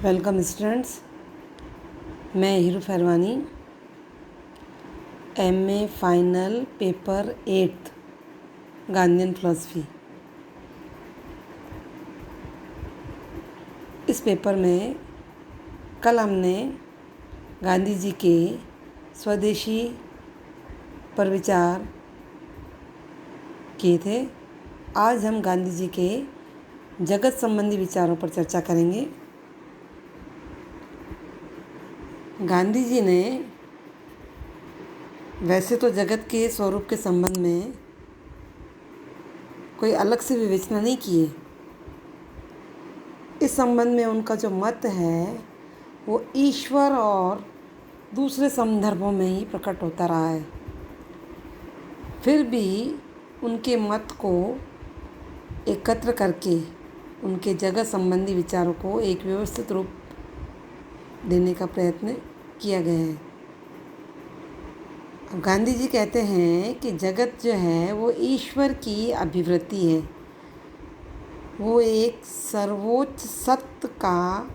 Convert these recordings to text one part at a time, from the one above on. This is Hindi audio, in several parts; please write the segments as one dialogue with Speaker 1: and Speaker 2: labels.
Speaker 1: Welcome students. मैं Hiru Farwani, MA final paper 8th Gandhian philosophy. इस पेपर में कल हमने गांधी जी के स्वदेशी पर विचार किए थे। आज हम गांधी जी के जगत संबंधी विचारों पर चर्चा करेंगे। गांधी जी ने वैसे तो जगत के स्वरूप के संबंध में कोई अलग से विवेचना नहीं की है। इस संबंध में उनका जो मत है वो ईश्वर और दूसरे संदर्भों में ही प्रकट होता रहा है। फिर भी उनके मत को एकत्र करके उनके जगत संबंधी विचारों को एक व्यवस्थित रूप देने का प्रयत्न किया गया है। अब गांधी जी कहते हैं कि जगत जो है वो ईश्वर की अभिव्यक्ति है, वो एक सर्वोच्च सत्य का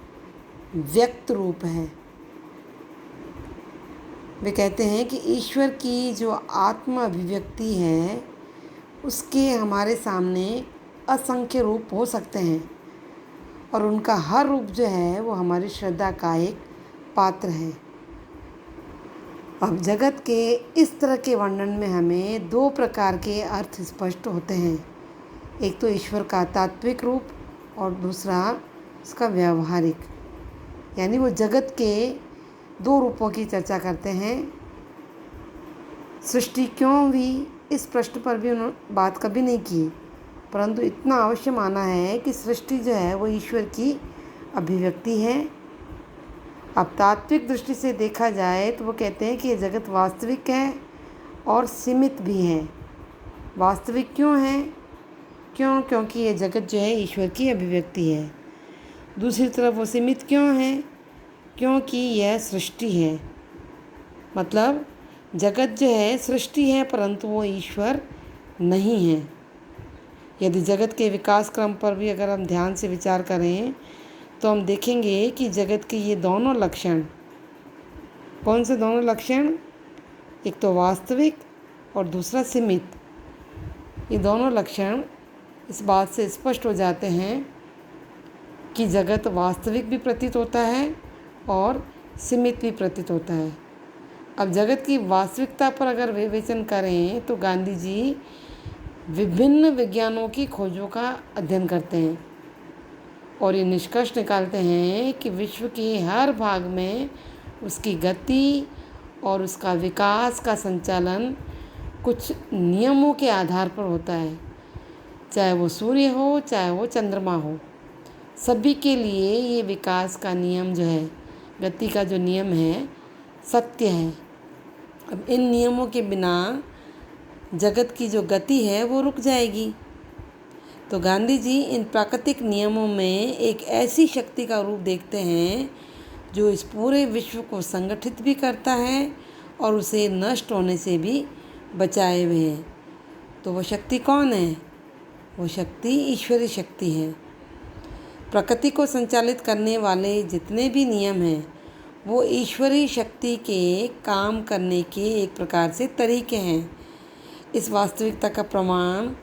Speaker 1: व्यक्त रूप है। वे कहते हैं कि ईश्वर की जो आत्म अभिव्यक्ति है उसके हमारे सामने असंख्य रूप हो सकते हैं और उनका हर रूप जो है वो हमारी श्रद्धा का एक पात्र है। अब जगत के इस तरह के वर्णन में हमें दो प्रकार के अर्थ स्पष्ट होते हैं। एक तो ईश्वर का तात्विक रूप और दूसरा उसका व्यावहारिक, यानी वो जगत के दो रूपों की चर्चा करते हैं। सृष्टि क्यों हुई इस प्रश्न पर भी उन्होंने बात कभी नहीं की, परंतु इतना अवश्य माना है कि सृष्टि जो है वो ईश्वर की अभिव्यक्ति है। अब तात्विक दृष्टि से देखा जाए तो वो कहते हैं कि ये जगत वास्तविक है और सीमित भी है। वास्तविक क्यों है? क्योंकि ये जगत जो है ईश्वर की अभिव्यक्ति है। दूसरी तरफ वो सीमित क्यों है? क्योंकि यह सृष्टि है। मतलब जगत जो है सृष्टि है परंतु वो ईश्वर नहीं है। यदि जगत के विकास क्रम पर भी अगर हम ध्यान से विचार करें तो हम देखेंगे कि जगत के ये दोनों लक्षण, कौन से दोनों लक्षण? एक तो वास्तविक और दूसरा सीमित। ये दोनों लक्षण इस बात से स्पष्ट हो जाते हैं कि जगत वास्तविक भी प्रतीत होता है और सीमित भी प्रतीत होता है। अब जगत की वास्तविकता पर अगर विवेचन करें तो गांधी जी विभिन्न विज्ञानों की खोजों का अध्ययन करते हैं और ये निष्कर्ष निकालते हैं कि विश्व के हर भाग में उसकी गति और उसका विकास का संचालन कुछ नियमों के आधार पर होता है। चाहे वो सूर्य हो, चाहे वो चंद्रमा हो, सभी के लिए ये विकास का नियम जो है, गति का जो नियम है, सत्य है। अब इन नियमों के बिना जगत की जो गति है वो रुक जाएगी। तो गांधी जी इन प्राकृतिक नियमों में एक ऐसी शक्ति का रूप देखते हैं जो इस पूरे विश्व को संगठित भी करता है और उसे नष्ट होने से भी बचाए हुए है। तो वो शक्ति कौन है? वो शक्ति ईश्वरीय शक्ति है। प्रकृति को संचालित करने वाले जितने भी नियम हैं वो ईश्वरीय शक्ति के काम करने के एक प्रकार से तरीके हैं। इस वास्तविकता का प्रमाण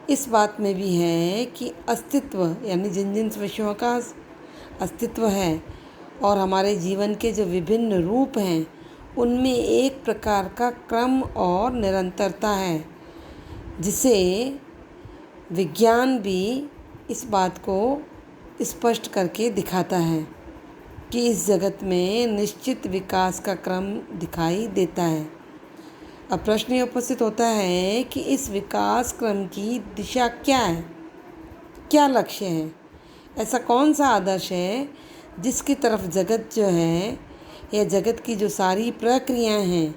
Speaker 1: इस बात में भी है कि अस्तित्व, यानी जिन जिन विषयों का अस्तित्व है और हमारे जीवन के जो विभिन्न रूप हैं उनमें एक प्रकार का क्रम और निरंतरता है, जिसे विज्ञान भी इस बात को स्पष्ट करके दिखाता है कि इस जगत में निश्चित विकास का क्रम दिखाई देता है। अब प्रश्न ये उपस्थित होता है कि इस विकास क्रम की दिशा क्या है, क्या लक्ष्य है? ऐसा कौन सा आदर्श है जिसकी तरफ जगत जो है या जगत की जो सारी प्रक्रियाएं हैं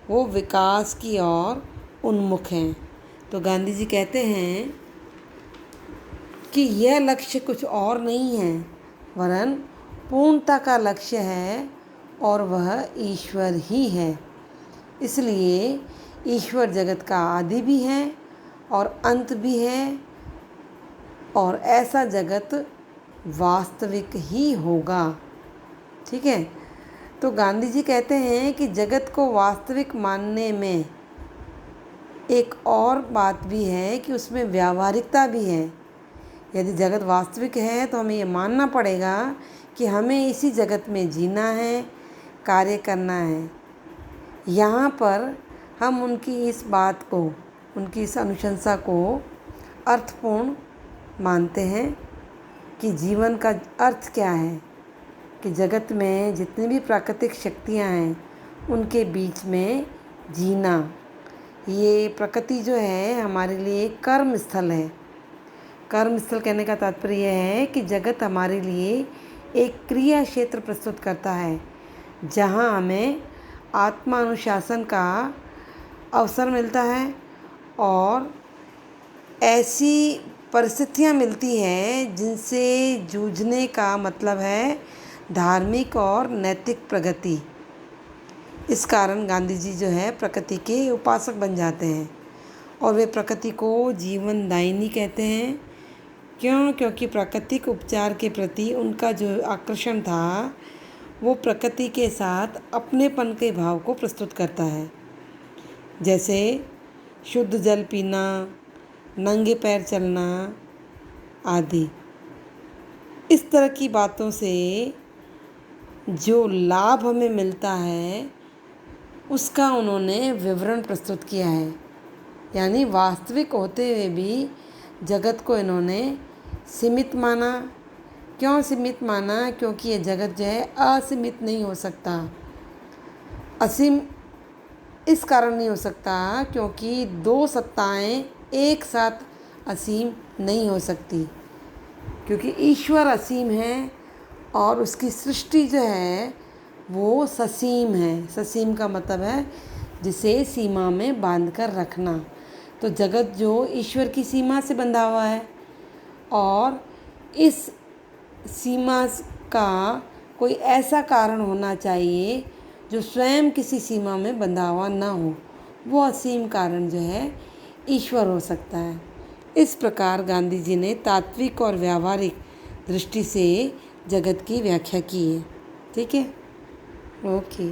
Speaker 1: वो विकास की ओर उन्मुख हैं? तो गांधी जी कहते हैं कि यह लक्ष्य कुछ और नहीं है वरन पूर्णता का लक्ष्य है और वह ईश्वर ही है। इसलिए ईश्वर जगत का आदि भी है और अंत भी है और ऐसा जगत वास्तविक ही होगा। ठीक है, तो गांधी जी कहते हैं कि जगत को वास्तविक मानने में एक और बात भी है कि उसमें व्यावहारिकता भी है। यदि जगत वास्तविक है तो हमें ये मानना पड़ेगा कि हमें इसी जगत में जीना है, कार्य करना है। यहाँ पर हम उनकी इस बात को, उनकी इस अनुशंसा को अर्थपूर्ण मानते हैं कि जीवन का अर्थ क्या है, कि जगत में जितनी भी प्राकृतिक शक्तियाँ हैं उनके बीच में जीना। ये प्रकृति जो है हमारे लिए एक कर्म स्थल है। कर्म स्थल कहने का तात्पर्य यह है कि जगत हमारे लिए एक क्रिया क्षेत्र प्रस्तुत करता है, जहाँ हमें आत्मानुशासन का अवसर मिलता है और ऐसी परिस्थितियाँ मिलती हैं जिनसे जूझने का मतलब है धार्मिक और नैतिक प्रगति। इस कारण गांधी जी जो है प्रकृति के उपासक बन जाते हैं और वे प्रकृति को जीवनदायिनी कहते हैं। क्यों? क्योंकि प्राकृतिक उपचार के प्रति उनका जो आकर्षण था वो प्रकृति के साथ अपनेपन के भाव को प्रस्तुत करता है। जैसे शुद्ध जल पीना, नंगे पैर चलना आदि। इस तरह की बातों से जो लाभ हमें मिलता है उसका उन्होंने विवरण प्रस्तुत किया है। यानी वास्तविक होते हुए भी जगत को इन्होंने सीमित माना। क्यों सीमित माना? क्योंकि ये जगत जो है असीमित नहीं हो सकता। असीम इस कारण नहीं हो सकता क्योंकि दो सत्ताएं एक साथ असीम नहीं हो सकती, क्योंकि ईश्वर असीम है और उसकी सृष्टि जो है वो ससीम है। ससीम का मतलब है जिसे सीमा में बांध कर रखना। तो जगत जो ईश्वर की सीमा से बंधा हुआ है और इस सीमा का कोई ऐसा कारण होना चाहिए जो स्वयं किसी सीमा में बंधा हुआ ना हो। वो असीम कारण जो है ईश्वर हो सकता है। इस प्रकार गांधी जी ने तात्विक और व्यावहारिक दृष्टि से जगत की व्याख्या की है। ठीक है, ओके।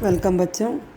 Speaker 1: वेलकम बच्चों।